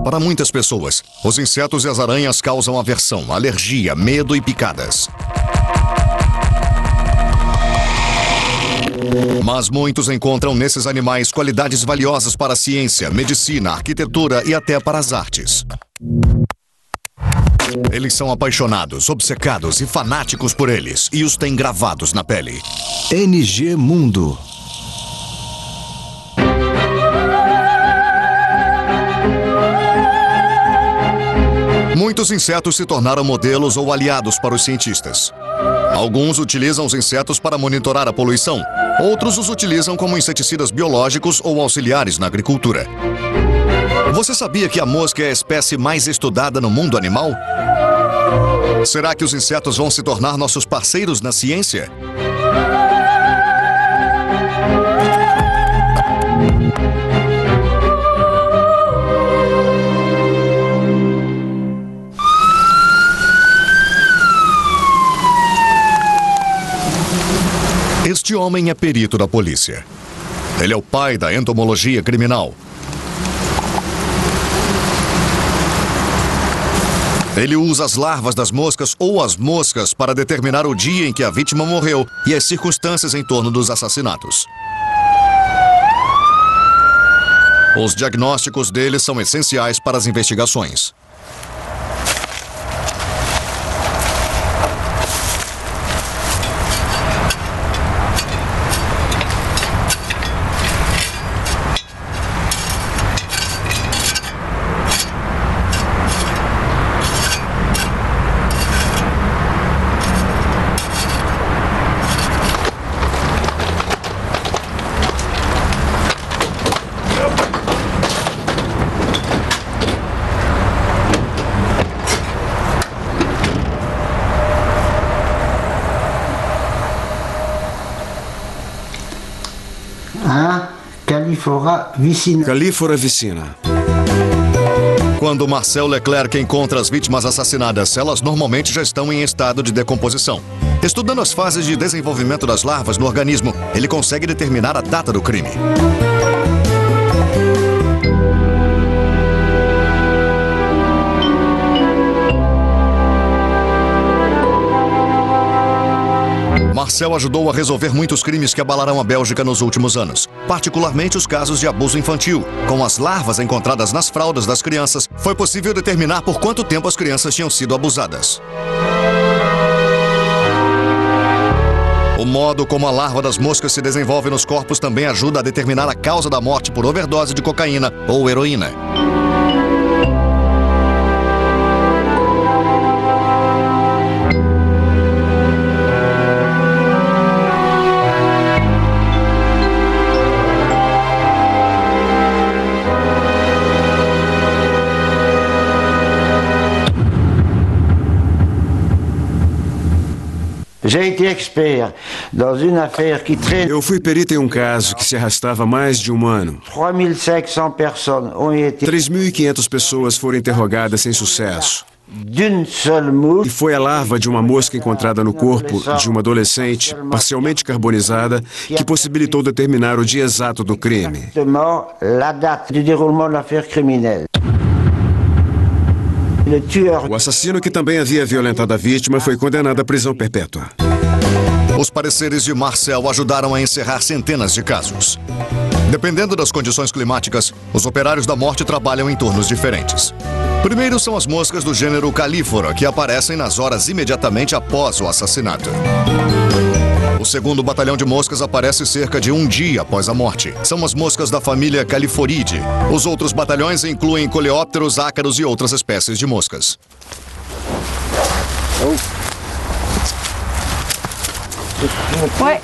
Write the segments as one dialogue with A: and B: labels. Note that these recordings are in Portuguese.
A: Para muitas pessoas, os insetos e as aranhas causam aversão, alergia, medo e picadas. Mas muitos encontram nesses animais qualidades valiosas para a ciência, medicina, arquitetura e até para as artes. Eles são apaixonados, obcecados e fanáticos por eles, e os têm gravados na pele.
B: NG Mundo.
A: Muitos insetos se tornaram modelos ou aliados para os cientistas. Alguns utilizam os insetos para monitorar a poluição. Outros os utilizam como inseticidas biológicos ou auxiliares na agricultura. Você sabia que a mosca é a espécie mais estudada no mundo animal? Será que os insetos vão se tornar nossos parceiros na ciência? Este homem é perito da polícia. Ele é o pai da entomologia criminal. Ele usa as larvas das moscas ou as moscas para determinar o dia em que a vítima morreu e as circunstâncias em torno dos assassinatos. Os diagnósticos dele são essenciais para as investigações.
B: Calífora vicina.
A: Quando Marcel Leclerc encontra as vítimas assassinadas, elas normalmente já estão em estado de decomposição. Estudando as fases de desenvolvimento das larvas no organismo, ele consegue determinar a data do crime. Marcel ajudou a resolver muitos crimes que abalaram a Bélgica nos últimos anos, particularmente os casos de abuso infantil. Com as larvas encontradas nas fraldas das crianças, foi possível determinar por quanto tempo as crianças tinham sido abusadas. O modo como a larva das moscas se desenvolve nos corpos também ajuda a determinar a causa da morte por overdose de cocaína ou heroína.
B: Eu fui perito em um caso que se arrastava mais de um ano. 3.500 pessoas foram interrogadas sem sucesso. E foi a larva de uma mosca encontrada no corpo de uma adolescente, parcialmente carbonizada, que possibilitou determinar o dia exato do crime. O assassino, que também havia violentado a vítima, foi condenado à prisão perpétua.
A: Os pareceres de Marcel ajudaram a encerrar centenas de casos. Dependendo das condições climáticas, os operários da morte trabalham em turnos diferentes. Primeiro são as moscas do gênero Calífora, que aparecem nas horas imediatamente após o assassinato. O segundo batalhão de moscas aparece cerca de um dia após a morte. São as moscas da família Califoridae. Os outros batalhões incluem coleópteros, ácaros e outras espécies de moscas.
C: Oi,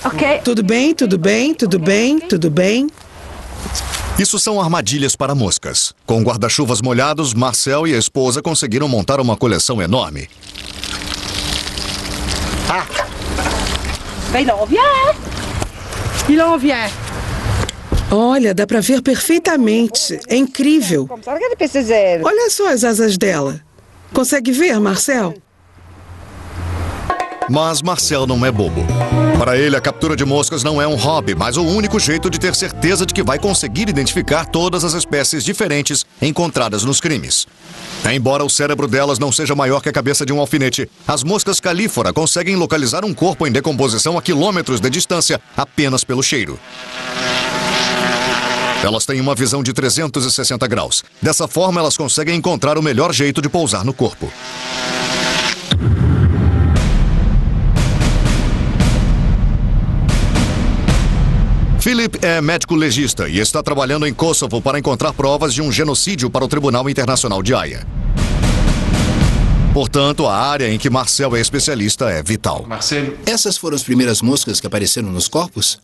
C: ok.
D: Tudo bem, tudo bem, tudo bem, tudo bem.
A: Isso são armadilhas para moscas. Com guarda-chuvas molhados, Marcel e a esposa conseguiram montar uma coleção enorme.
C: Il en vient! Il en vient!
D: Olha, dá pra ver perfeitamente. É incrível. Olha só as asas dela. Consegue ver, Marcel?
A: Mas Marcel não é bobo. Para ele, a captura de moscas não é um hobby, mas o único jeito de ter certeza de que vai conseguir identificar todas as espécies diferentes encontradas nos crimes. Embora o cérebro delas não seja maior que a cabeça de um alfinete, as moscas calífora conseguem localizar um corpo em decomposição a quilômetros de distância apenas pelo cheiro. Elas têm uma visão de 360 graus. Dessa forma, elas conseguem encontrar o melhor jeito de pousar no corpo. Philip é médico legista e está trabalhando em Kosovo para encontrar provas de um genocídio para o Tribunal Internacional de Haia. Portanto, a área em que Marcel é especialista é vital.
E: Essas foram as primeiras moscas que apareceram nos corpos?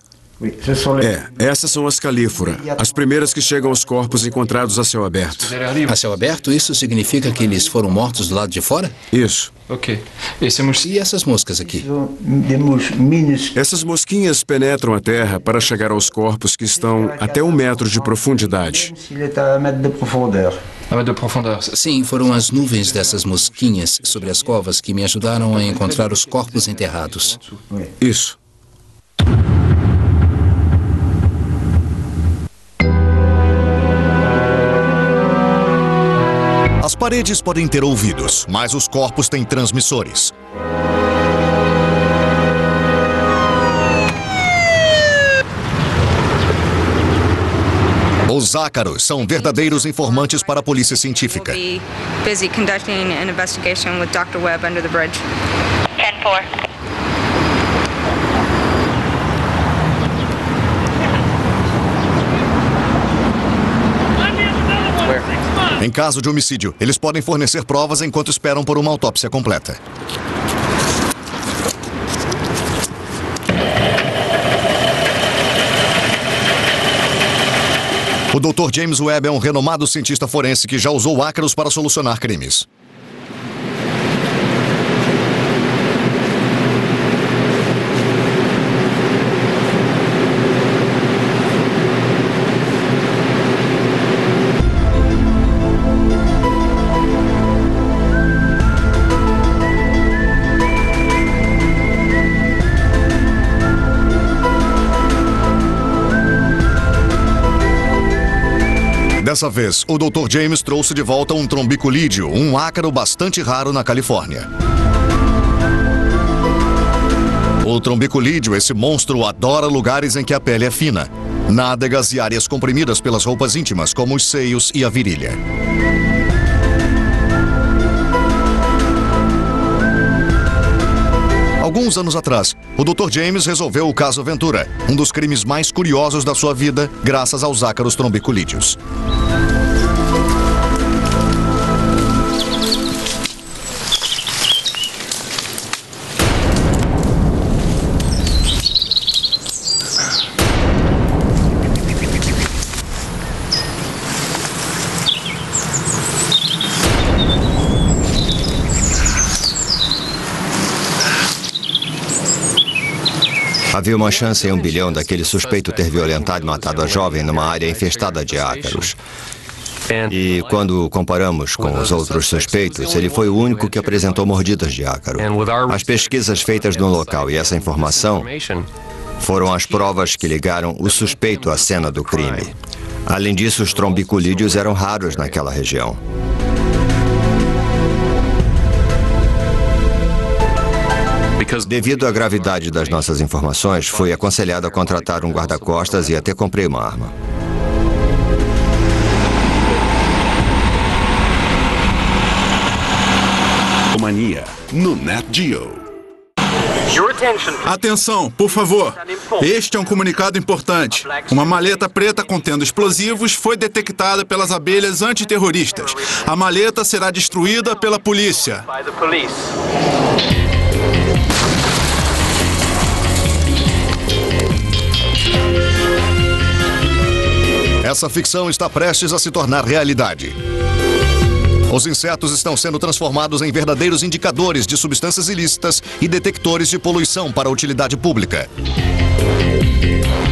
B: Essas são as calífora, as primeiras que chegam aos corpos encontrados a céu aberto.
E: A céu aberto, isso significa que eles foram mortos do lado de fora?
B: Isso.
E: E essas moscas aqui?
B: Essas mosquinhas penetram a terra para chegar aos corpos que estão até 1 metro de profundidade.
E: Sim, foram as nuvens dessas mosquinhas sobre as covas que me ajudaram a encontrar os corpos enterrados.
B: Isso.
A: As paredes podem ter ouvidos, mas os corpos têm transmissores. Os ácaros são verdadeiros informantes para a polícia científica.
F: Busy conducting an investigation with Dr. Webb under the bridge. 10-4.
A: Em caso de homicídio, eles podem fornecer provas enquanto esperam por uma autópsia completa. O Dr. James Webb é um renomado cientista forense que já usou ácaros para solucionar crimes. Dessa vez, o Dr. James trouxe de volta um trombiculídeo, um ácaro bastante raro na Califórnia. O trombiculídeo, esse monstro, adora lugares em que a pele é fina. Nádegas e áreas comprimidas pelas roupas íntimas, como os seios e a virilha. Alguns anos atrás, o Dr. James resolveu o caso Ventura, um dos crimes mais curiosos da sua vida, graças aos ácaros trombiculídeos.
G: Havia uma chance em 1 bilhão daquele suspeito ter violentado e matado a jovem numa área infestada de ácaros. E quando comparamos com os outros suspeitos, ele foi o único que apresentou mordidas de ácaro. As pesquisas feitas no local e essa informação foram as provas que ligaram o suspeito à cena do crime. Além disso, os trombiculídeos eram raros naquela região. Devido à gravidade das nossas informações, fui aconselhado a contratar um guarda-costas e até comprei uma arma.
H: Mania no Nat Geo.
I: Atenção, por favor. Este é um comunicado importante. Uma maleta preta contendo explosivos foi detectada pelas abelhas antiterroristas. A maleta será destruída pela polícia.
A: Essa ficção está prestes a se tornar realidade. Os insetos estão sendo transformados em verdadeiros indicadores de substâncias ilícitas e detectores de poluição para a utilidade pública.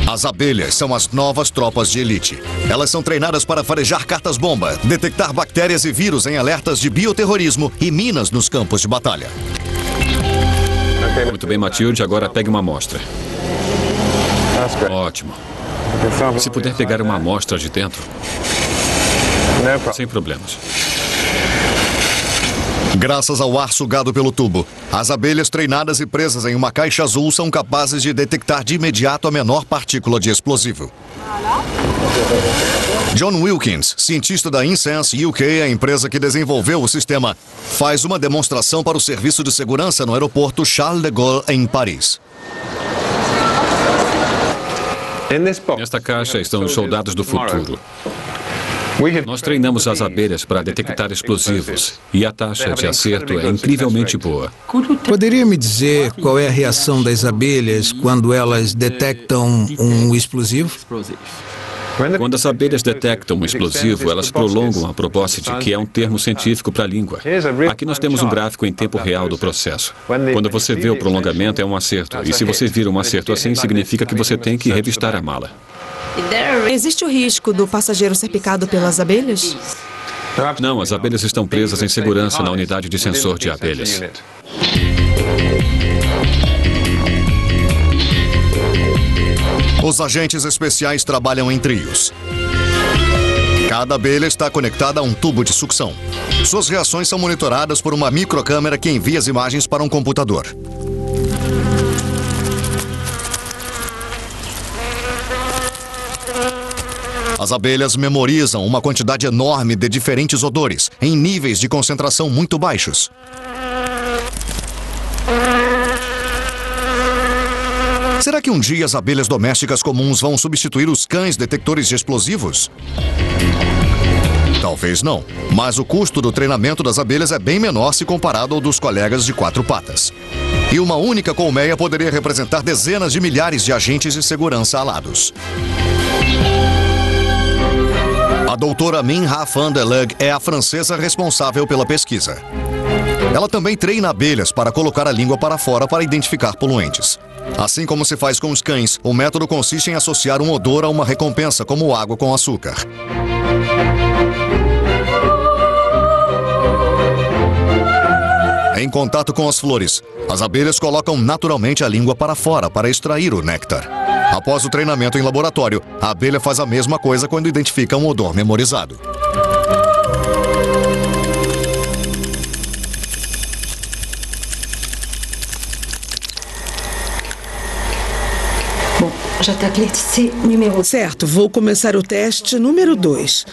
A: As abelhas são as novas tropas de elite. Elas são treinadas para farejar cartas-bomba, detectar bactérias e vírus em alertas de bioterrorismo e minas nos campos de batalha.
J: Muito bem, Matilde, agora pegue uma amostra. Ótimo. Se puder pegar uma amostra de dentro, sem problemas.
A: Graças ao ar sugado pelo tubo, as abelhas treinadas e presas em uma caixa azul são capazes de detectar de imediato a menor partícula de explosivo. John Wilkins, cientista da Incense UK, a empresa que desenvolveu o sistema, faz uma demonstração para o serviço de segurança no aeroporto Charles de Gaulle, em Paris.
J: Nesta caixa estão os soldados do futuro. Nós treinamos as abelhas para detectar explosivos e a taxa de acerto é incrivelmente boa.
K: Poderia me dizer qual é a reação das abelhas quando elas detectam um explosivo?
J: Quando as abelhas detectam um explosivo, elas prolongam a probóscide, que é um termo científico para a língua. Aqui nós temos um gráfico em tempo real do processo. Quando você vê o prolongamento, é um acerto. E se você vira um acerto assim, significa que você tem que revistar a mala.
L: Existe o risco do passageiro ser picado pelas abelhas?
J: Não, as abelhas estão presas em segurança na unidade de sensor de abelhas.
A: Os agentes especiais trabalham em trios. Cada abelha está conectada a um tubo de sucção. Suas reações são monitoradas por uma microcâmera que envia as imagens para um computador. As abelhas memorizam uma quantidade enorme de diferentes odores, em níveis de concentração muito baixos. Será que um dia as abelhas domésticas comuns vão substituir os cães detectores de explosivos? Talvez não, mas o custo do treinamento das abelhas é bem menor se comparado ao dos colegas de 4 patas. E uma única colmeia poderia representar dezenas de milhares de agentes de segurança alados. A doutora Minha van der Lug é a francesa responsável pela pesquisa. Ela também treina abelhas para colocar a língua para fora para identificar poluentes. Assim como se faz com os cães, o método consiste em associar um odor a uma recompensa, como água com açúcar. Em contato com as flores, as abelhas colocam naturalmente a língua para fora para extrair o néctar. Após o treinamento em laboratório, a abelha faz a mesma coisa quando identifica um odor memorizado.
D: Certo, vou começar o teste número 2.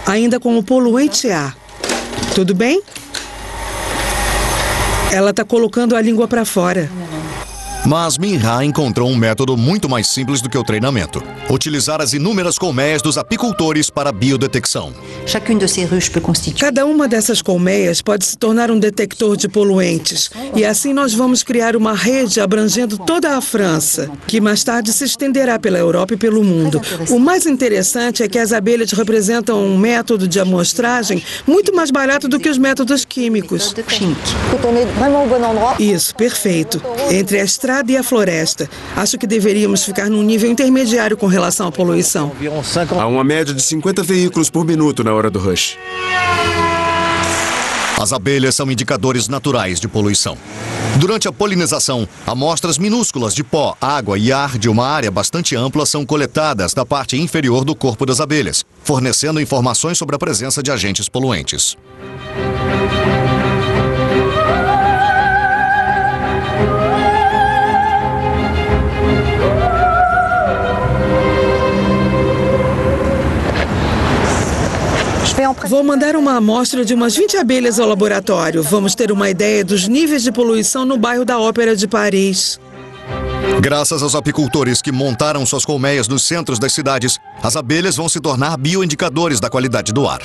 D: Ainda com o poluente A. Tudo bem? Ela está colocando a língua para fora.
A: Mas Minha encontrou um método muito mais simples do que o treinamento. Utilizar as inúmeras colmeias dos apicultores para biodetecção.
D: Cada uma dessas colmeias pode se tornar um detector de poluentes. E assim nós vamos criar uma rede abrangendo toda a França, que mais tarde se estenderá pela Europa e pelo mundo. O mais interessante é que as abelhas representam um método de amostragem muito mais barato do que os métodos químicos. Isso, perfeito. Entre a estrada e a floresta. Acho que deveríamos ficar num nível intermediário com relação à poluição.
B: Há uma média de 50 veículos por minuto na hora do rush.
A: As abelhas são indicadores naturais de poluição. Durante a polinização, amostras minúsculas de pó, água e ar de uma área bastante ampla são coletadas da parte inferior do corpo das abelhas, fornecendo informações sobre a presença de agentes poluentes.
D: Vou mandar uma amostra de umas 20 abelhas ao laboratório. Vamos ter uma ideia dos níveis de poluição no bairro da Ópera de Paris.
A: Graças aos apicultores que montaram suas colmeias nos centros das cidades, as abelhas vão se tornar bioindicadores da qualidade do ar.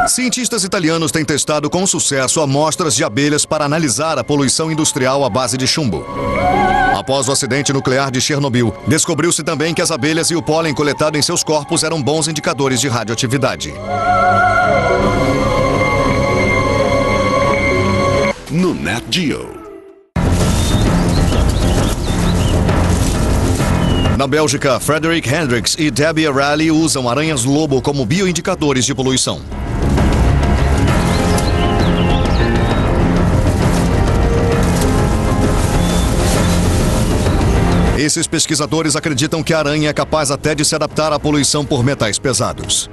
A: Cientistas italianos têm testado com sucesso amostras de abelhas para analisar a poluição industrial à base de chumbo. Após o acidente nuclear de Chernobyl, descobriu-se também que as abelhas e o pólen coletado em seus corpos eram bons indicadores de radioatividade.
H: No Nat Geo.
A: Na Bélgica, Frederick Hendricks e Debbie Raleigh usam aranhas-lobo como bioindicadores de poluição. Esses pesquisadores acreditam que a aranha é capaz até de se adaptar à poluição por metais pesados.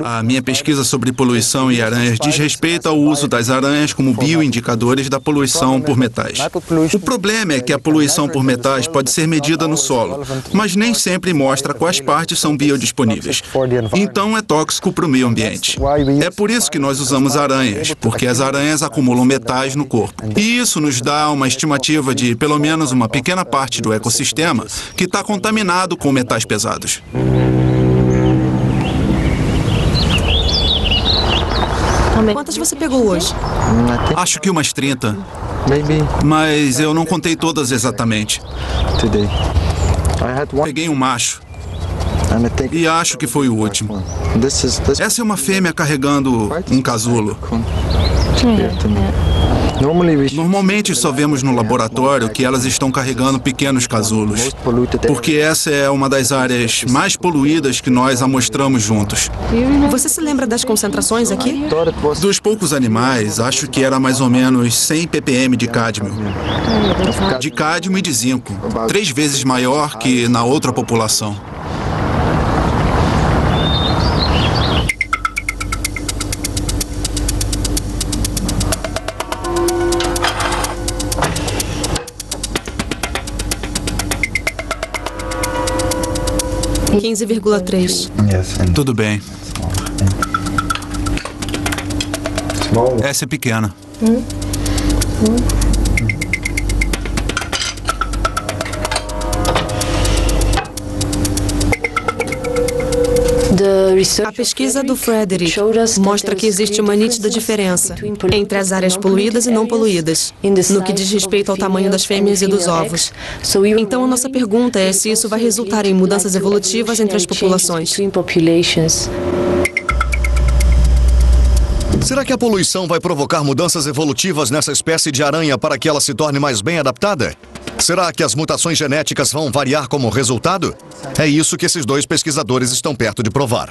I: A minha pesquisa sobre poluição e aranhas diz respeito ao uso das aranhas como bioindicadores da poluição por metais. O problema é que a poluição por metais pode ser medida no solo, mas nem sempre mostra quais partes são biodisponíveis. Então é tóxico para o meio ambiente. É por isso que nós usamos aranhas, porque as aranhas acumulam metais no corpo. E isso nos dá uma estimativa de pelo menos uma pequena parte do ecossistema que está contaminado com metais pesados.
L: Quantas você pegou hoje?
I: Acho que umas 30. Mas eu não contei todas exatamente. Peguei um macho. E acho que foi o último. Essa é uma fêmea carregando um casulo. Normalmente só vemos no laboratório que elas estão carregando pequenos casulos, porque essa é uma das áreas mais poluídas que nós amostramos juntos.
L: Você se lembra das concentrações aqui?
I: Dos poucos animais, acho que era mais ou menos 100 ppm de cádmio. De cádmio e de zinco, 3 vezes maior que na outra população. Tudo bem. Essa é pequena.
L: A pesquisa do Frederick mostra que existe uma nítida diferença entre as áreas poluídas e não poluídas, no que diz respeito ao tamanho das fêmeas e dos ovos. Então, a nossa pergunta é se isso vai resultar em mudanças evolutivas entre as populações.
A: Será que a poluição vai provocar mudanças evolutivas nessa espécie de aranha para que ela se torne mais bem adaptada? Será que as mutações genéticas vão variar como resultado? É isso que esses dois pesquisadores estão perto de provar.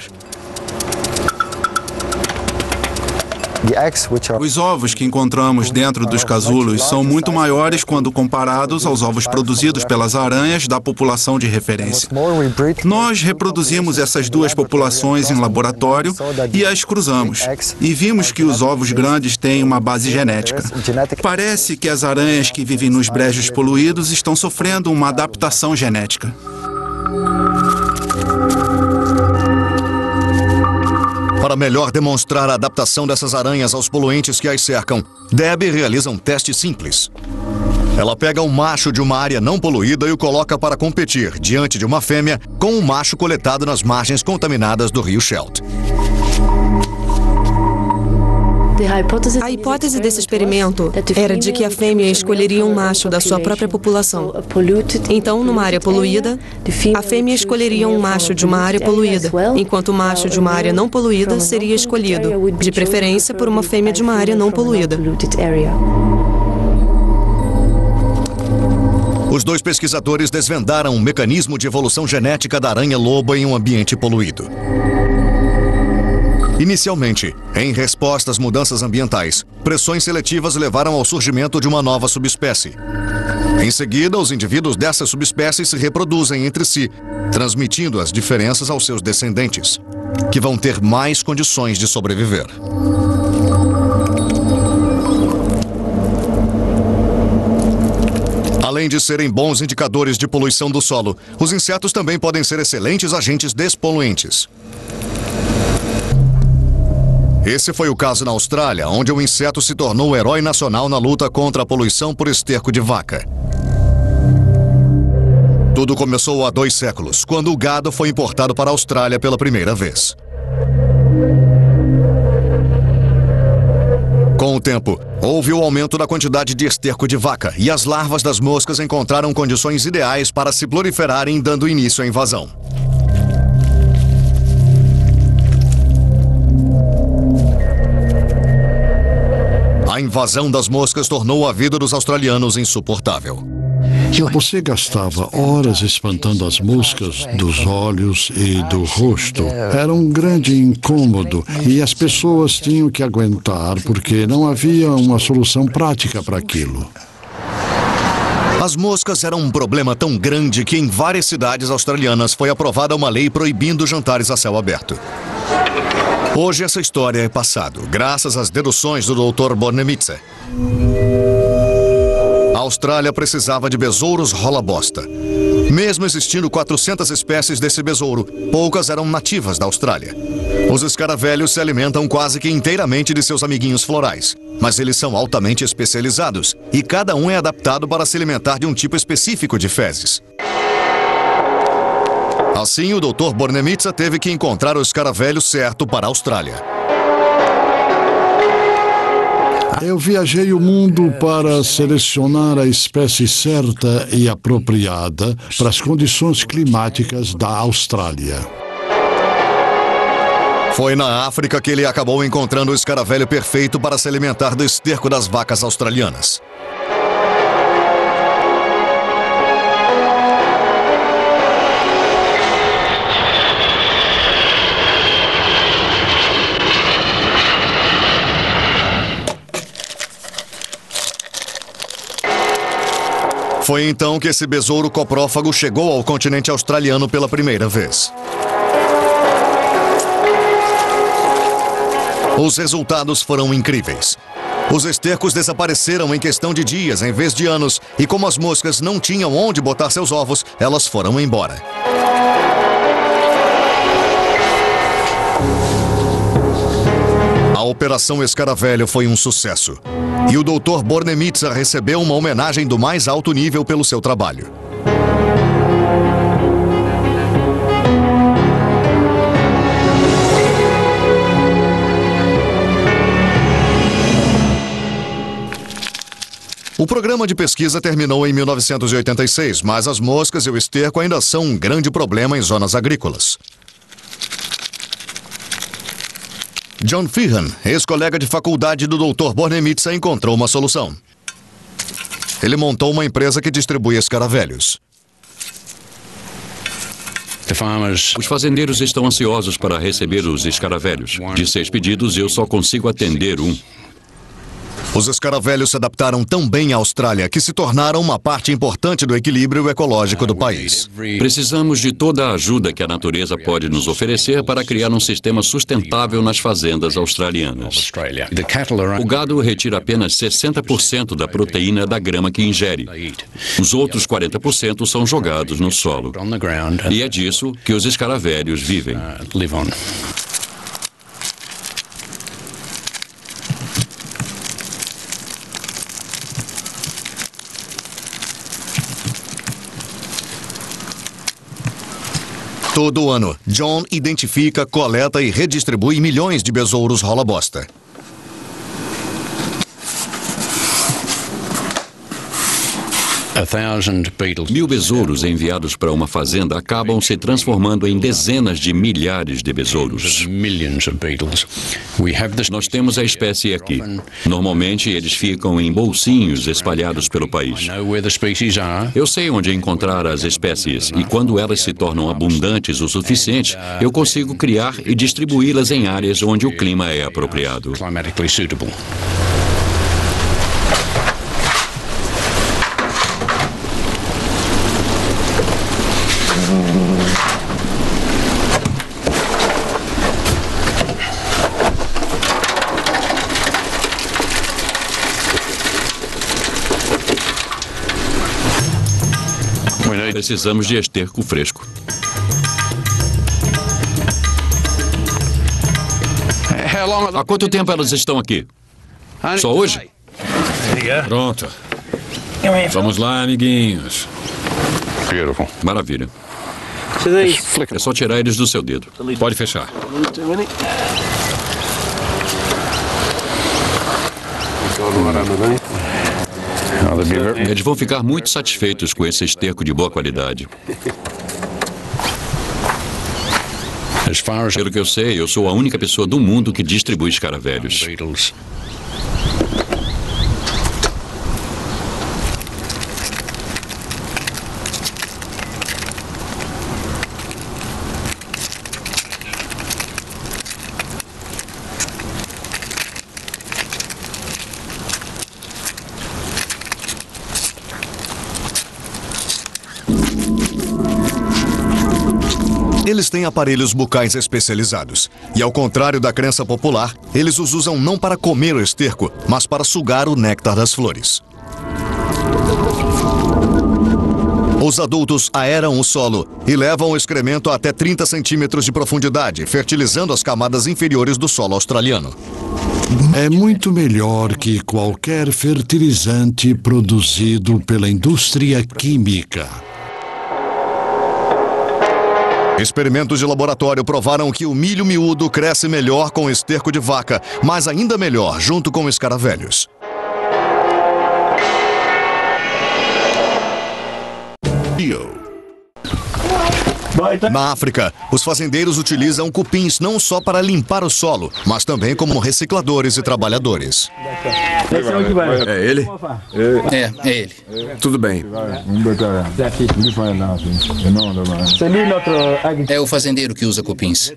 I: Os ovos que encontramos dentro dos casulos são muito maiores quando comparados aos ovos produzidos pelas aranhas da população de referência. Nós reproduzimos essas duas populações em laboratório e as cruzamos. E vimos que os ovos grandes têm uma base genética. Parece que as aranhas que vivem nos brejos poluídos estão sofrendo uma adaptação genética.
A: Para melhor demonstrar a adaptação dessas aranhas aos poluentes que as cercam, Debbie realiza um teste simples. Ela pega um macho de uma área não poluída e o coloca para competir diante de uma fêmea com um macho coletado nas margens contaminadas do rio Scheldt.
L: A hipótese desse experimento era de que a fêmea escolheria um macho da sua própria população. Então, numa área poluída, a fêmea escolheria um macho de uma área poluída, enquanto o macho de uma área não poluída seria escolhido, de preferência por uma fêmea de uma área não poluída.
A: Os dois pesquisadores desvendaram um mecanismo de evolução genética da aranha-loba em um ambiente poluído. Inicialmente, em resposta às mudanças ambientais, pressões seletivas levaram ao surgimento de uma nova subespécie. Em seguida, os indivíduos dessas subespécies se reproduzem entre si, transmitindo as diferenças aos seus descendentes, que vão ter mais condições de sobreviver. Além de serem bons indicadores de poluição do solo, os insetos também podem ser excelentes agentes despoluentes. Esse foi o caso na Austrália, onde o inseto se tornou o herói nacional na luta contra a poluição por esterco de vaca. Tudo começou há 2 séculos, quando o gado foi importado para a Austrália pela primeira vez. Com o tempo, houve o aumento da quantidade de esterco de vaca e as larvas das moscas encontraram condições ideais para se proliferarem, dando início à invasão. A invasão das moscas tornou a vida dos australianos insuportável.
M: Você gastava horas espantando as moscas dos olhos e do rosto. Era um grande incômodo e as pessoas tinham que aguentar porque não havia uma solução prática para aquilo.
A: As moscas eram um problema tão grande que em várias cidades australianas foi aprovada uma lei proibindo jantares a céu aberto. Hoje essa história é passado, graças às deduções do Dr. Bornemisza. A Austrália precisava de besouros rola-bosta. Mesmo existindo 400 espécies desse besouro, poucas eram nativas da Austrália. Os escaravelhos se alimentam quase que inteiramente de seus amiguinhos florais, mas eles são altamente especializados e cada um é adaptado para se alimentar de um tipo específico de fezes. Assim, o Dr. Bornemisza teve que encontrar o escaravelho certo para a Austrália.
M: Eu viajei o mundo para selecionar a espécie certa e apropriada para as condições climáticas da Austrália.
A: Foi na África que ele acabou encontrando o escaravelho perfeito para se alimentar do esterco das vacas australianas. Foi então que esse besouro coprófago chegou ao continente australiano pela primeira vez. Os resultados foram incríveis. Os estercos desapareceram em questão de dias em vez de anos, e como as moscas não tinham onde botar seus ovos, elas foram embora. A Operação Escaravelho foi um sucesso. E o Dr. Bornemisza recebeu uma homenagem do mais alto nível pelo seu trabalho. O programa de pesquisa terminou em 1986, mas as moscas e o esterco ainda são um grande problema em zonas agrícolas. John Feehan, ex-colega de faculdade do Dr. Bornemisza, encontrou uma solução. Ele montou uma empresa que distribui escaravelhos.
J: Os fazendeiros estão ansiosos para receber os escaravelhos. De 6 pedidos, eu só consigo atender um.
A: Os escaravelhos se adaptaram tão bem à Austrália que se tornaram uma parte importante do equilíbrio ecológico do país.
J: Precisamos de toda a ajuda que a natureza pode nos oferecer para criar um sistema sustentável nas fazendas australianas. O gado retira apenas 60% da proteína da grama que ingere. Os outros 40% são jogados no solo. E é disso que os escaravelhos vivem.
A: Todo ano, John identifica, coleta e redistribui milhões de besouros rola-bosta.
J: Mil besouros enviados para uma fazenda acabam se transformando em dezenas de milhares de besouros. Nós temos a espécie aqui. Normalmente eles ficam em bolsinhos espalhados pelo país. Eu sei onde encontrar as espécies e quando elas se tornam abundantes o suficiente, eu consigo criar e distribuí-las em áreas onde o clima é apropriado. Precisamos de esterco fresco. Há quanto tempo elas estão aqui? Só hoje? Pronto. Vamos lá, amiguinhos. Maravilha. É só tirar eles do seu dedo. Pode fechar. Eles vão ficar muito satisfeitos com esse esterco de boa qualidade. Pelo que eu sei, eu sou a única pessoa do mundo que distribui escaravelhos.
A: Eles têm aparelhos bucais especializados. E ao contrário da crença popular, eles os usam não para comer o esterco, mas para sugar o néctar das flores. Os adultos aeram o solo e levam o excremento a até 30 centímetros de profundidade, fertilizando as camadas inferiores do solo australiano.
M: É muito melhor que qualquer fertilizante produzido pela indústria química.
A: Experimentos de laboratório provaram que o milho miúdo cresce melhor com esterco de vaca, mas ainda melhor junto com escaravelhos. Na África, os fazendeiros utilizam cupins não só para limpar o solo, mas também como recicladores e trabalhadores.
B: É ele?
E: É ele.
B: Tudo bem.
E: É o fazendeiro que usa cupins.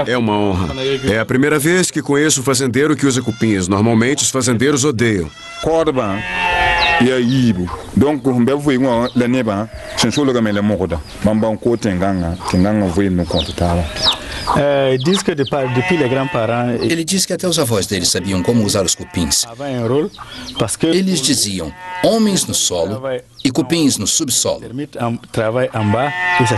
B: É uma honra. É a primeira vez que conheço um fazendeiro que usa cupins. Normalmente os fazendeiros odeiam.
N: Donc humbe vui ngo le neba sensulo ga mele mokoda mamba ko tenganga vui no contava.
E: Diz que ele diz que até os avós dele sabiam como usar os cupins. Eles diziam homens no solo e cupins no subsolo.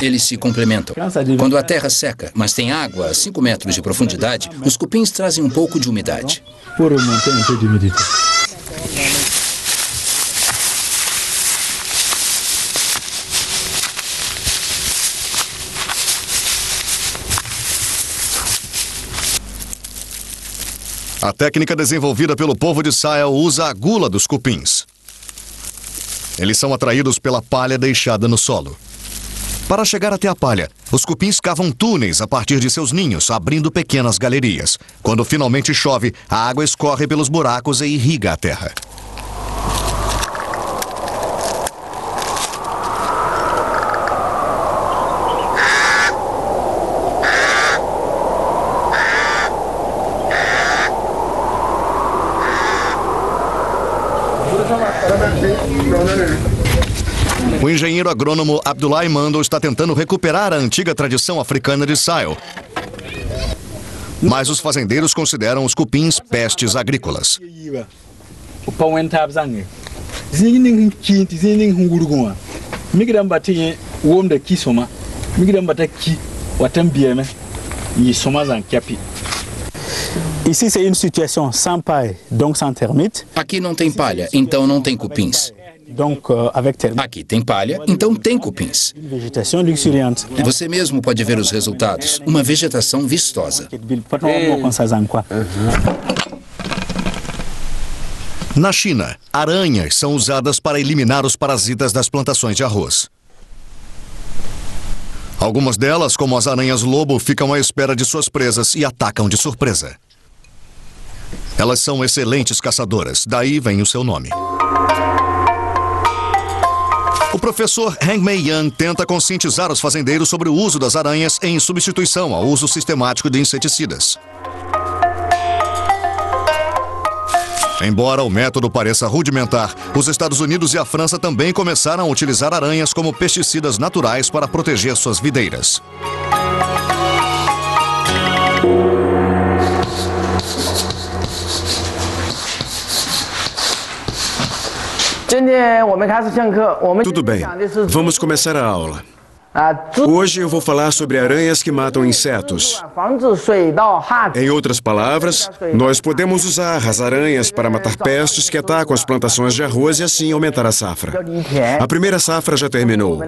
E: Eles se complementam. Quando a terra seca, mas tem água a 5 metros de profundidade, os cupins trazem um pouco de umidade.
A: A técnica desenvolvida pelo povo de Sahel usa a gula dos cupins. Eles são atraídos pela palha deixada no solo. Para chegar até a palha, os cupins cavam túneis a partir de seus ninhos, abrindo pequenas galerias. Quando finalmente chove, a água escorre pelos buracos e irriga a terra. O engenheiro agrônomo Abdoulaye Mando está tentando recuperar a antiga tradição africana de Sahel. Mas os fazendeiros consideram os cupins pestes agrícolas.
O: Ici, c'est une situation sans paille, donc sans termites.
E: Aqui não tem palha, então não tem cupins. Aqui tem palha, então tem cupins. Você mesmo pode ver os resultados. Uma vegetação vistosa.
A: Na China, aranhas são usadas para eliminar os parasitas das plantações de arroz. Algumas delas, como as aranhas-lobo, ficam à espera de suas presas e atacam de surpresa. Elas são excelentes caçadoras, daí vem o seu nome. O professor Heng Mei Yang tenta conscientizar os fazendeiros sobre o uso das aranhas em substituição ao uso sistemático de inseticidas. Embora o método pareça rudimentar, os Estados Unidos e a França também começaram a utilizar aranhas como pesticidas naturais para proteger suas videiras.
B: Tudo bem, vamos começar a aula. Hoje eu vou falar sobre aranhas que matam insetos. Em outras palavras, nós podemos usar as aranhas para matar pestes que atacam as plantações de arroz e assim aumentar a safra. A primeira safra já terminou.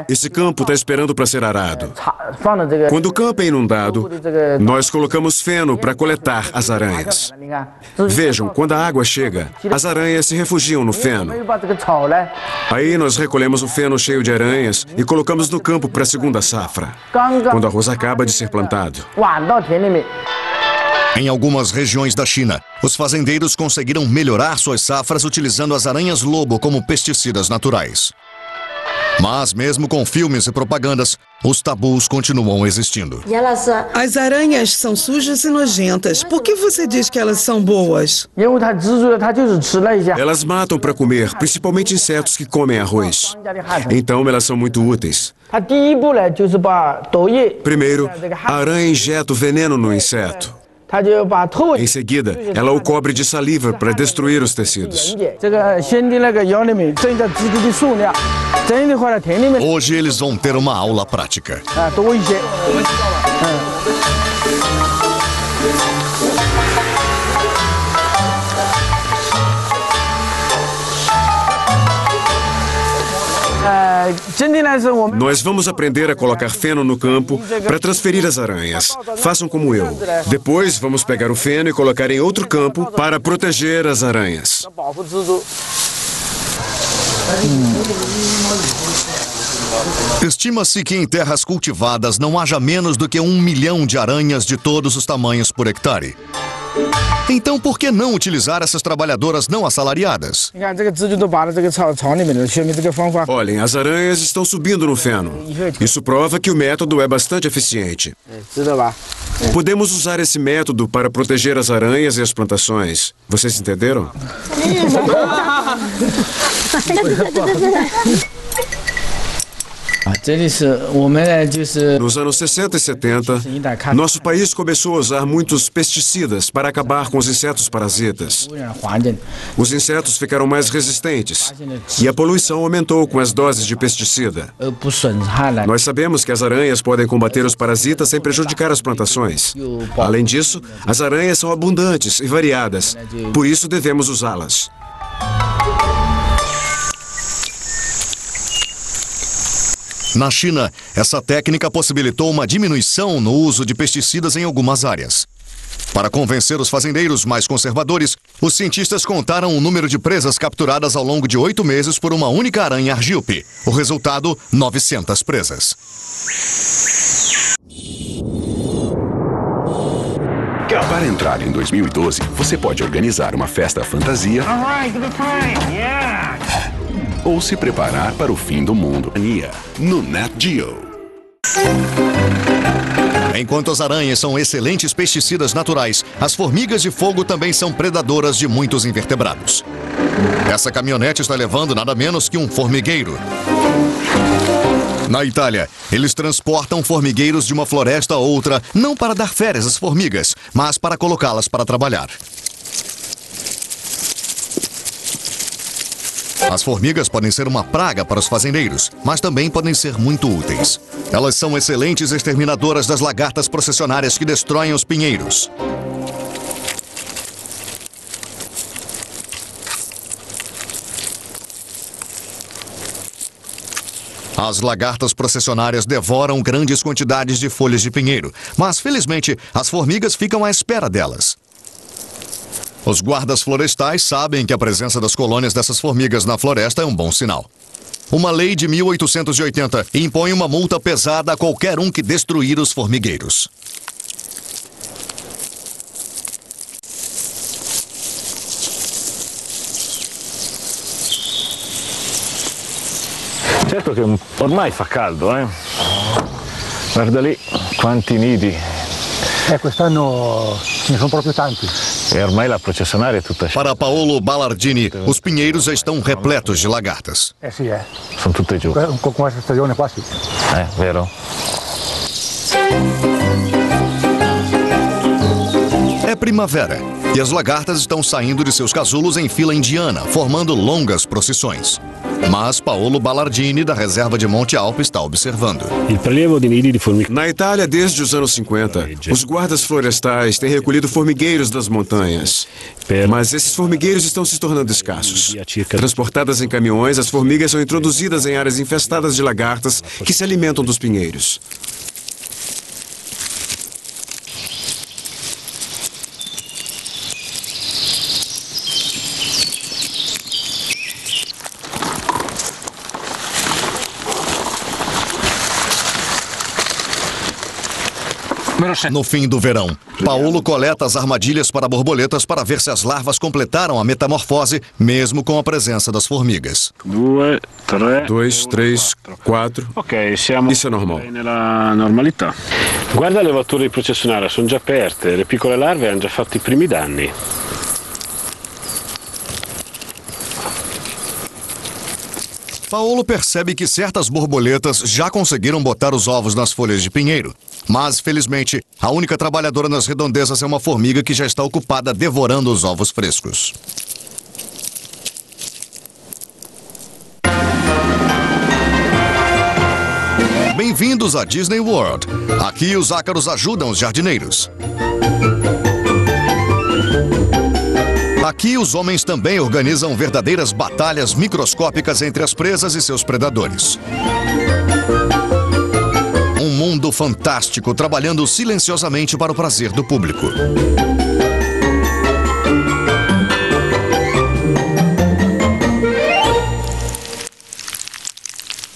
B: Esse campo está esperando para ser arado. Quando o campo é inundado, nós colocamos feno para coletar as aranhas. Vejam, quando a água chega, as aranhas se refugiam no feno. Aí nós recolhemos o feno cheio de aranhas e colocamos no campo para a segunda safra, quando o arroz acaba de ser plantado.
A: Em algumas regiões da China, os fazendeiros conseguiram melhorar suas safras utilizando as aranhas-lobo como pesticidas naturais. Mas mesmo com filmes e propagandas, os tabus continuam existindo.
D: As aranhas são sujas e nojentas. Por que você diz que elas são boas?
B: Elas matam para comer, principalmente insetos que comem arroz. Então elas são muito úteis. Primeiro, a aranha injeta o veneno no inseto. Em seguida, ela o cobre de saliva para destruir os tecidos.
A: Hoje eles vão ter uma aula prática.
B: Nós vamos aprender a colocar feno no campo para transferir as aranhas. Façam como eu. Depois vamos pegar o feno e colocar em outro campo para proteger as aranhas.
A: Estima-se que em terras cultivadas não haja menos do que 1 milhão de aranhas de todos os tamanhos por hectare. Então, por que não utilizar essas trabalhadoras não assalariadas?
B: Olhem, as aranhas estão subindo no feno. Isso prova que o método é bastante eficiente. Podemos usar esse método para proteger as aranhas e as plantações. Vocês entenderam? Nos anos 60 e 70, nosso país começou a usar muitos pesticidas para acabar com os insetos parasitas. Os insetos ficaram mais resistentes e a poluição aumentou com as doses de pesticida. Nós sabemos que as aranhas podem combater os parasitas sem prejudicar as plantações. Além disso, as aranhas são abundantes e variadas, por isso devemos usá-las.
A: Na China, essa técnica possibilitou uma diminuição no uso de pesticidas em algumas áreas. Para convencer os fazendeiros mais conservadores, os cientistas contaram o número de presas capturadas ao longo de 8 meses por uma única aranha argíope. O resultado, 900 presas.
H: Para entrar em 2012, você pode organizar uma festa fantasia ou se preparar para o fim do mundo. No Nat Geo.
A: Enquanto as aranhas são excelentes pesticidas naturais, as formigas de fogo também são predadoras de muitos invertebrados. Essa caminhonete está levando nada menos que um formigueiro. Na Itália, eles transportam formigueiros de uma floresta a outra, não para dar férias às formigas, mas para colocá-las para trabalhar. As formigas podem ser uma praga para os fazendeiros, mas também podem ser muito úteis. Elas são excelentes exterminadoras das lagartas processionárias que destroem os pinheiros. As lagartas processionárias devoram grandes quantidades de folhas de pinheiro, mas felizmente as formigas ficam à espera delas. Os guardas florestais sabem que a presença das colônias dessas formigas na floresta é um bom sinal. Uma lei de 1880 impõe uma multa pesada a qualquer um que destruir os formigueiros.
P: Certo che ormai fa caldo, eh? Guarda lì quanti nidi.
Q: Quest'anno ce ne sono proprio tanti.
P: E ormai la processionária é tutta cheia.
A: Para Paolo Ballardini, os pinheiros já estão repletos de lagartas.
Q: Sì,
P: Sono tutte giù.
Q: Con questa stagione qua sì.
P: Vero?
A: É primavera e as lagartas estão saindo de seus casulos em fila indiana, formando longas procissões. Mas Paolo Ballardini, da reserva de Monte Alto, está observando.
B: Na Itália, desde os anos 50, os guardas florestais têm recolhido formigueiros das montanhas. Mas esses formigueiros estão se tornando escassos. Transportadas em caminhões, as formigas são introduzidas em áreas infestadas de lagartas que se alimentam dos pinheiros.
A: No fim do verão, Paulo coleta as armadilhas para borboletas para ver se as larvas completaram a metamorfose, mesmo com a presença das formigas.
B: 2, 3, 4.
R: Ok, siamo
B: Isso é normal.
R: nella normalità. Guarda, le levature di processionara sono già aperte, le piccole larve hanno già fatto i primi danni.
A: Paulo percebe que certas borboletas já conseguiram botar os ovos nas folhas de pinheiro. Mas, felizmente, a única trabalhadora nas redondezas é uma formiga que já está ocupada devorando os ovos frescos. Bem-vindos a Disney World. Aqui os ácaros ajudam os jardineiros. Aqui, os homens também organizam verdadeiras batalhas microscópicas entre as presas e seus predadores. Um mundo fantástico, trabalhando silenciosamente para o prazer do público.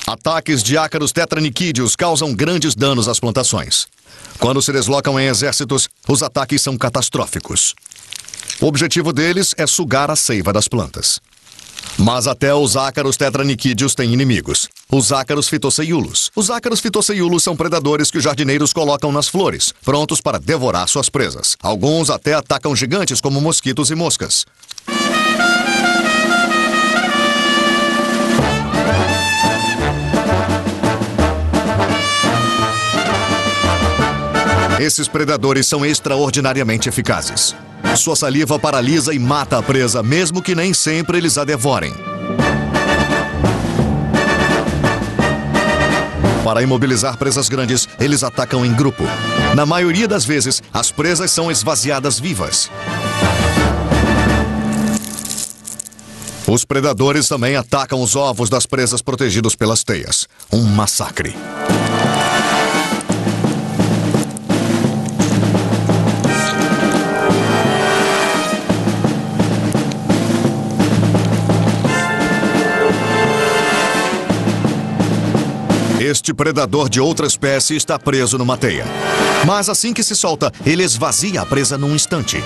A: Ataques de ácaros tetraniquídeos causam grandes danos às plantações. Quando se deslocam em exércitos, os ataques são catastróficos. O objetivo deles é sugar a seiva das plantas. Mas até os ácaros tetraniquídeos têm inimigos. Os ácaros fitosseiulos. Os ácaros fitosseiulos são predadores que os jardineiros colocam nas flores, prontos para devorar suas presas. Alguns até atacam gigantes como mosquitos e moscas. Esses predadores são extraordinariamente eficazes. Sua saliva paralisa e mata a presa, mesmo que nem sempre eles a devorem. Para imobilizar presas grandes, eles atacam em grupo. Na maioria das vezes, as presas são esvaziadas vivas. Os predadores também atacam os ovos das presas protegidos pelas teias. Um massacre. Este predador de outra espécie está preso numa teia. Mas assim que se solta, ele esvazia a presa num instante.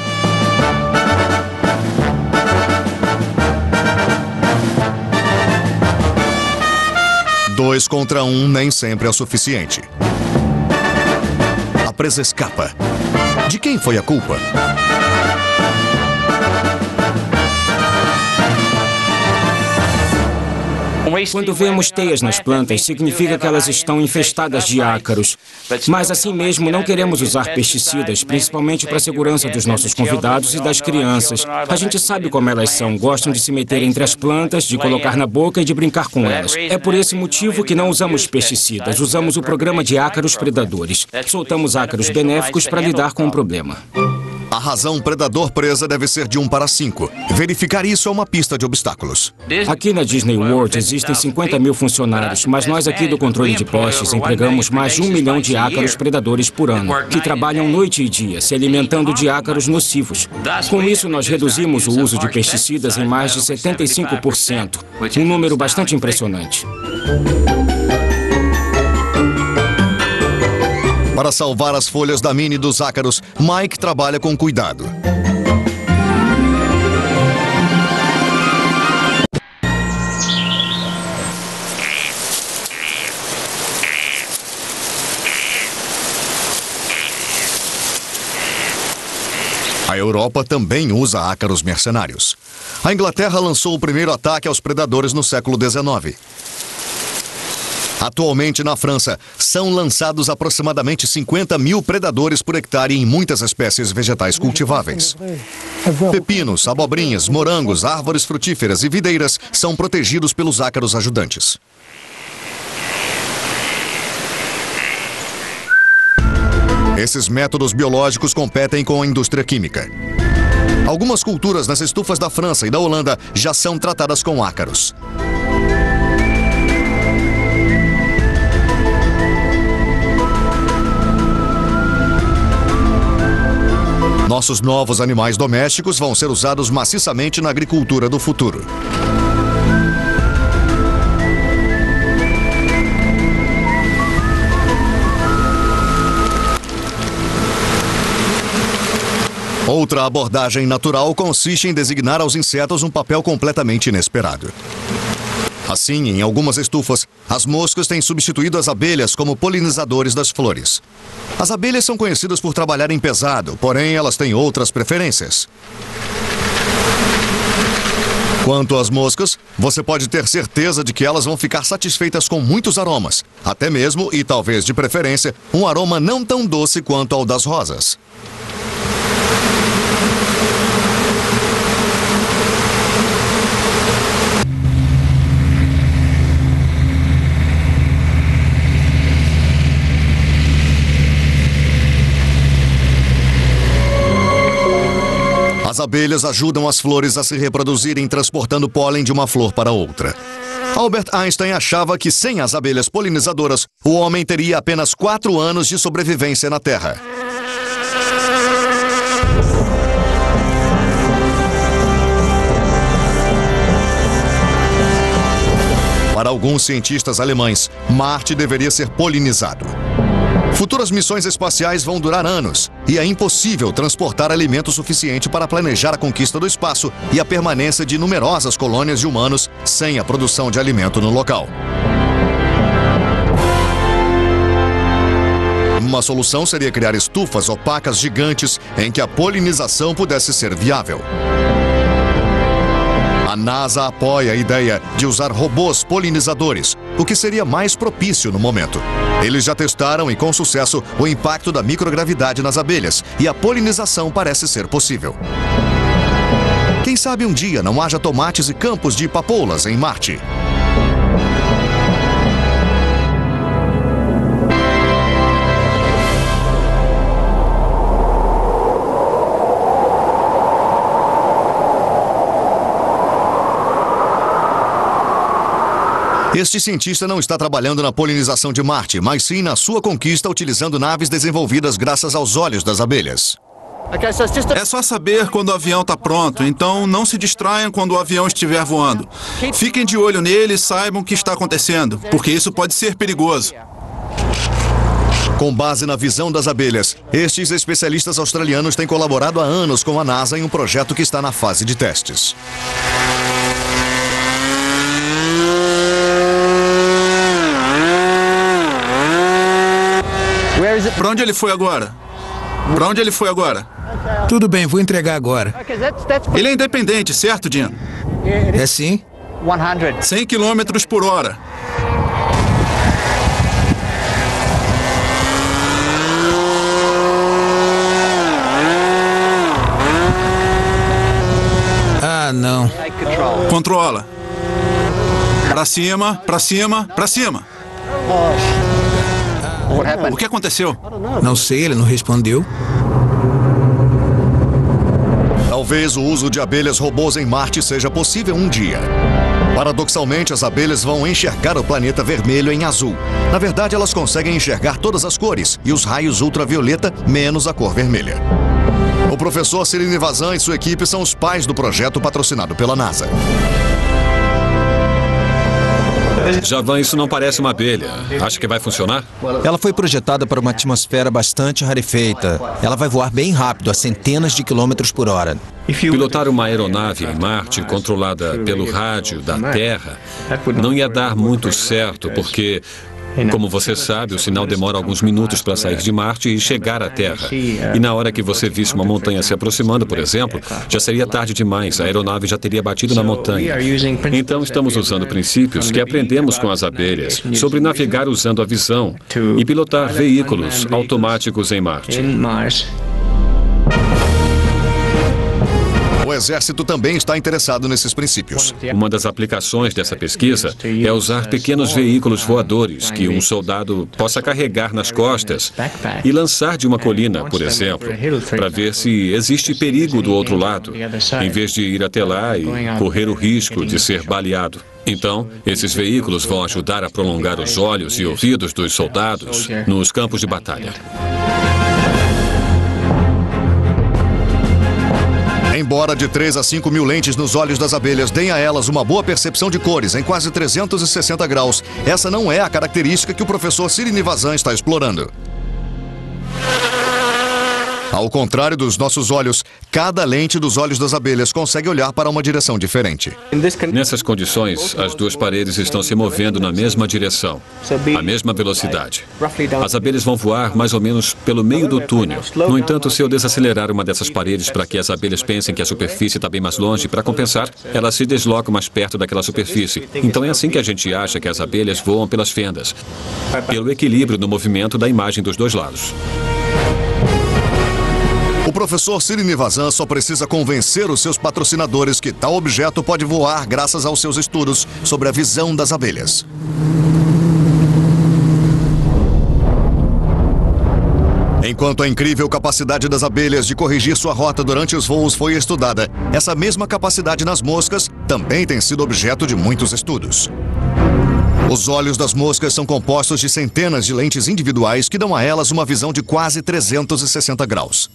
A: Dois contra um nem sempre é o suficiente. A presa escapa. De quem foi a culpa?
S: Quando vemos teias nas plantas, significa que elas estão infestadas de ácaros. Mas assim mesmo, não queremos usar pesticidas, principalmente para a segurança dos nossos convidados e das crianças. A gente sabe como elas são, gostam de se meter entre as plantas, de colocar na boca e de brincar com elas. É por esse motivo que não usamos pesticidas, usamos o programa de ácaros predadores. Soltamos ácaros benéficos para lidar com o problema.
A: A razão predador-presa deve ser de 1 para 5. Verificar isso é uma pista de obstáculos.
S: Aqui na Disney World existem 50 mil funcionários, mas nós aqui do controle de pestes empregamos mais de 1 milhão de ácaros predadores por ano, que trabalham noite e dia, se alimentando de ácaros nocivos. Com isso, nós reduzimos o uso de pesticidas em mais de 75%, um número bastante impressionante.
A: Para salvar as folhas da mini dos ácaros, Mike trabalha com cuidado. A Europa também usa ácaros mercenários. A Inglaterra lançou o primeiro ataque aos predadores no século XIX. Atualmente, na França, são lançados aproximadamente 50 mil predadores por hectare em muitas espécies vegetais cultiváveis. Pepinos, abobrinhas, morangos, árvores frutíferas e videiras são protegidos pelos ácaros ajudantes. Esses métodos biológicos competem com a indústria química. Algumas culturas nas estufas da França e da Holanda já são tratadas com ácaros. Nossos novos animais domésticos vão ser usados maciçamente na agricultura do futuro. Outra abordagem natural consiste em designar aos insetos um papel completamente inesperado. Assim, em algumas estufas, as moscas têm substituído as abelhas como polinizadores das flores. As abelhas são conhecidas por trabalharem pesado, porém elas têm outras preferências. Quanto às moscas, você pode ter certeza de que elas vão ficar satisfeitas com muitos aromas, até mesmo, e talvez de preferência, um aroma não tão doce quanto ao das rosas. As abelhas ajudam as flores a se reproduzirem transportando pólen de uma flor para outra. Albert Einstein achava que sem as abelhas polinizadoras, o homem teria apenas 4 anos de sobrevivência na Terra. Para alguns cientistas alemães, Marte deveria ser polinizado. Futuras missões espaciais vão durar anos e é impossível transportar alimento suficiente para planejar a conquista do espaço e a permanência de numerosas colônias de humanos sem a produção de alimento no local. Uma solução seria criar estufas opacas gigantes em que a polinização pudesse ser viável. A NASA apoia a ideia de usar robôs polinizadores, o que seria mais propício no momento. Eles já testaram e com sucesso o impacto da microgravidade nas abelhas e a polinização parece ser possível. Quem sabe um dia não haja tomates e campos de papoulas em Marte? Este cientista não está trabalhando na polinização de Marte, mas sim na sua conquista utilizando naves desenvolvidas graças aos olhos das abelhas.
I: É só saber quando o avião está pronto, então não se distraiam quando o avião estiver voando. Fiquem de olho nele e saibam o que está acontecendo, porque isso pode ser perigoso.
A: Com base na visão das abelhas, estes especialistas australianos têm colaborado há anos com a NASA em um projeto que está na fase de testes.
I: Para onde ele foi agora? Para onde ele foi agora?
K: Tudo bem, vou entregar agora.
I: Ele é independente, certo, Dean?
K: É sim.
I: 100 km por hora.
K: Ah, não.
I: Controla. Para cima, para cima, para cima. O que aconteceu?
K: Não sei, ele não respondeu.
A: Talvez o uso de abelhas robôs em Marte seja possível um dia. Paradoxalmente, as abelhas vão enxergar o planeta vermelho em azul. Na verdade, elas conseguem enxergar todas as cores e os raios ultravioleta, menos a cor vermelha. O professor Srinivazan e sua equipe são os pais do projeto patrocinado pela NASA.
J: Javan, isso não parece uma abelha. Acha que vai funcionar?
T: Ela foi projetada para uma atmosfera bastante rarefeita. Ela vai voar bem rápido, a centenas de quilômetros por hora.
J: Pilotar uma aeronave em Marte controlada pelo rádio da Terra não ia dar muito certo, porque, como você sabe, o sinal demora alguns minutos para sair de Marte e chegar à Terra. E na hora que você visse uma montanha se aproximando, por exemplo, já seria tarde demais, a aeronave já teria batido na montanha. Então estamos usando princípios que aprendemos com as abelhas sobre navegar usando a visão e pilotar veículos automáticos em Marte.
A: O Exército também está interessado nesses princípios.
J: Uma das aplicações dessa pesquisa é usar pequenos veículos voadores que um soldado possa carregar nas costas e lançar de uma colina, por exemplo, para ver se existe perigo do outro lado, em vez de ir até lá e correr o risco de ser baleado. Então, esses veículos vão ajudar a prolongar os olhos e ouvidos dos soldados nos campos de batalha.
A: Embora de 3 a 5 mil lentes nos olhos das abelhas deem a elas uma boa percepção de cores em quase 360 graus, essa não é a característica que o professor Srinivazan está explorando. Ao contrário dos nossos olhos, cada lente dos olhos das abelhas consegue olhar para uma direção diferente.
J: Nessas condições, as duas paredes estão se movendo na mesma direção, à mesma velocidade. As abelhas vão voar mais ou menos pelo meio do túnel. No entanto, se eu desacelerar uma dessas paredes para que as abelhas pensem que a superfície está bem mais longe, para compensar, elas se deslocam mais perto daquela superfície. Então é assim que a gente acha que as abelhas voam pelas fendas, pelo equilíbrio no movimento da imagem dos dois lados.
A: O professor Srinivazan só precisa convencer os seus patrocinadores que tal objeto pode voar graças aos seus estudos sobre a visão das abelhas. Enquanto a incrível capacidade das abelhas de corrigir sua rota durante os voos foi estudada, essa mesma capacidade nas moscas também tem sido objeto de muitos estudos. Os olhos das moscas são compostos de centenas de lentes individuais que dão a elas uma visão de quase 360 graus.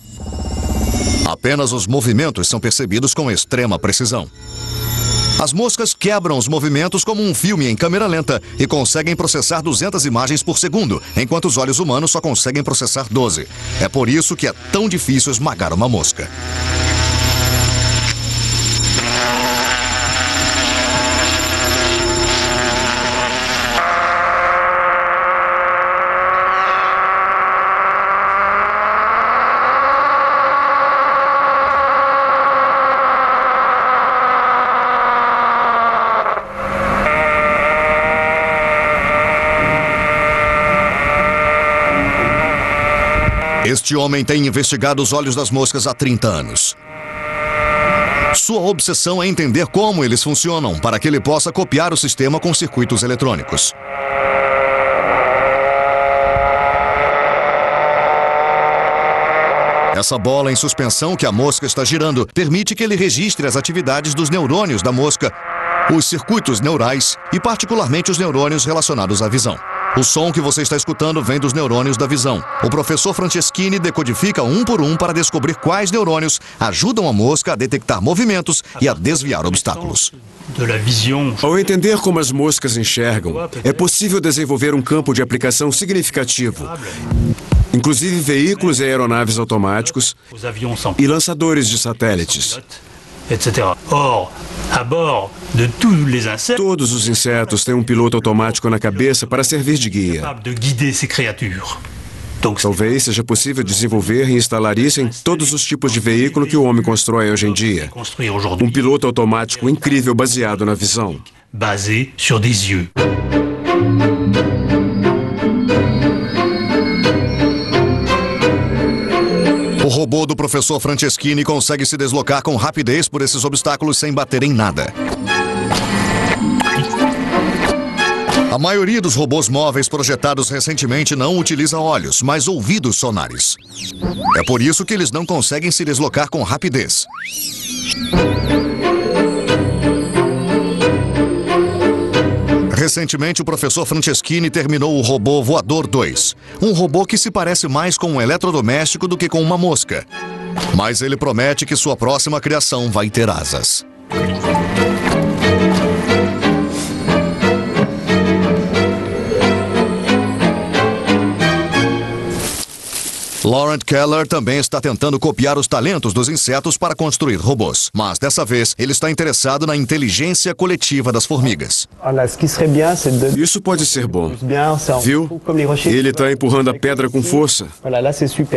A: Apenas os movimentos são percebidos com extrema precisão. As moscas quebram os movimentos como um filme em câmera lenta e conseguem processar 200 imagens por segundo, enquanto os olhos humanos só conseguem processar 12. É por isso que é tão difícil esmagar uma mosca. Este homem tem investigado os olhos das moscas há 30 anos. Sua obsessão é entender como eles funcionam para que ele possa copiar o sistema com circuitos eletrônicos. Essa bola em suspensão que a mosca está girando permite que ele registre as atividades dos neurônios da mosca, os circuitos neurais e particularmente os neurônios relacionados à visão. O som que você está escutando vem dos neurônios da visão. O professor Franceschini decodifica um por um para descobrir quais neurônios ajudam a mosca a detectar movimentos e a desviar obstáculos.
B: Ao entender como as moscas enxergam, é possível desenvolver um campo de aplicação significativo, inclusive veículos e aeronaves automáticos e lançadores de satélites. Todos os insetos têm um piloto automático na cabeça para servir de guia. Talvez seja possível desenvolver e instalar isso em todos os tipos de veículo que o homem constrói hoje em dia. Um piloto automático incrível baseado na visão.
A: O robô do professor Franceschini consegue se deslocar com rapidez por esses obstáculos sem bater em nada. A maioria dos robôs móveis projetados recentemente não utiliza olhos, mas ouvidos sonares. É por isso que eles não conseguem se deslocar com rapidez. Recentemente, o professor Franceschini terminou o robô Voador 2, um robô que se parece mais com um eletrodoméstico do que com uma mosca. Mas ele promete que sua próxima criação vai ter asas. Laurent Keller também está tentando copiar os talentos dos insetos para construir robôs. Mas dessa vez, ele está interessado na inteligência coletiva das formigas.
B: Isso pode ser bom. Viu? Ele está empurrando a pedra com força.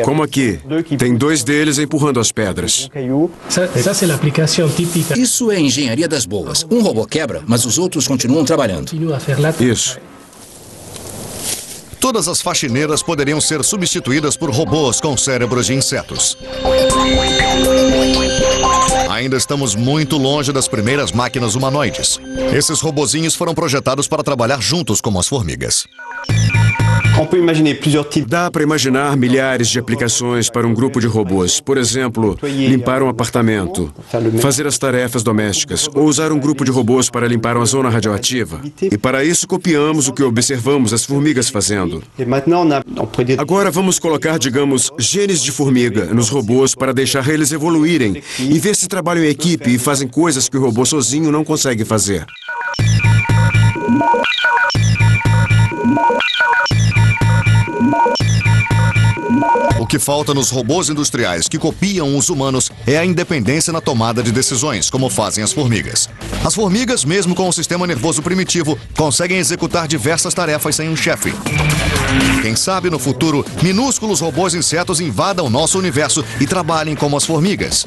B: Como aqui. Tem dois deles empurrando as pedras.
E: Isso é engenharia das boas. Um robô quebra, mas os outros continuam trabalhando.
B: Isso.
A: Todas as faxineiras poderiam ser substituídas por robôs com cérebros de insetos. Ainda estamos muito longe das primeiras máquinas humanoides. Esses robozinhos foram projetados para trabalhar juntos como as formigas.
B: Dá para imaginar milhares de aplicações para um grupo de robôs. Por exemplo, limpar um apartamento, fazer as tarefas domésticas, ou usar um grupo de robôs para limpar uma zona radioativa. E para isso copiamos o que observamos as formigas fazendo. Agora vamos colocar, digamos, genes de formiga nos robôs para deixar eles evoluírem e ver se trabalham em equipe e fazem coisas que o robô sozinho não consegue fazer.
A: O que falta nos robôs industriais que copiam os humanos é a independência na tomada de decisões, como fazem as formigas. As formigas, mesmo com um sistema nervoso primitivo, conseguem executar diversas tarefas sem um chefe. Quem sabe, no futuro, minúsculos robôs insetos invadam nosso universo e trabalhem como as formigas.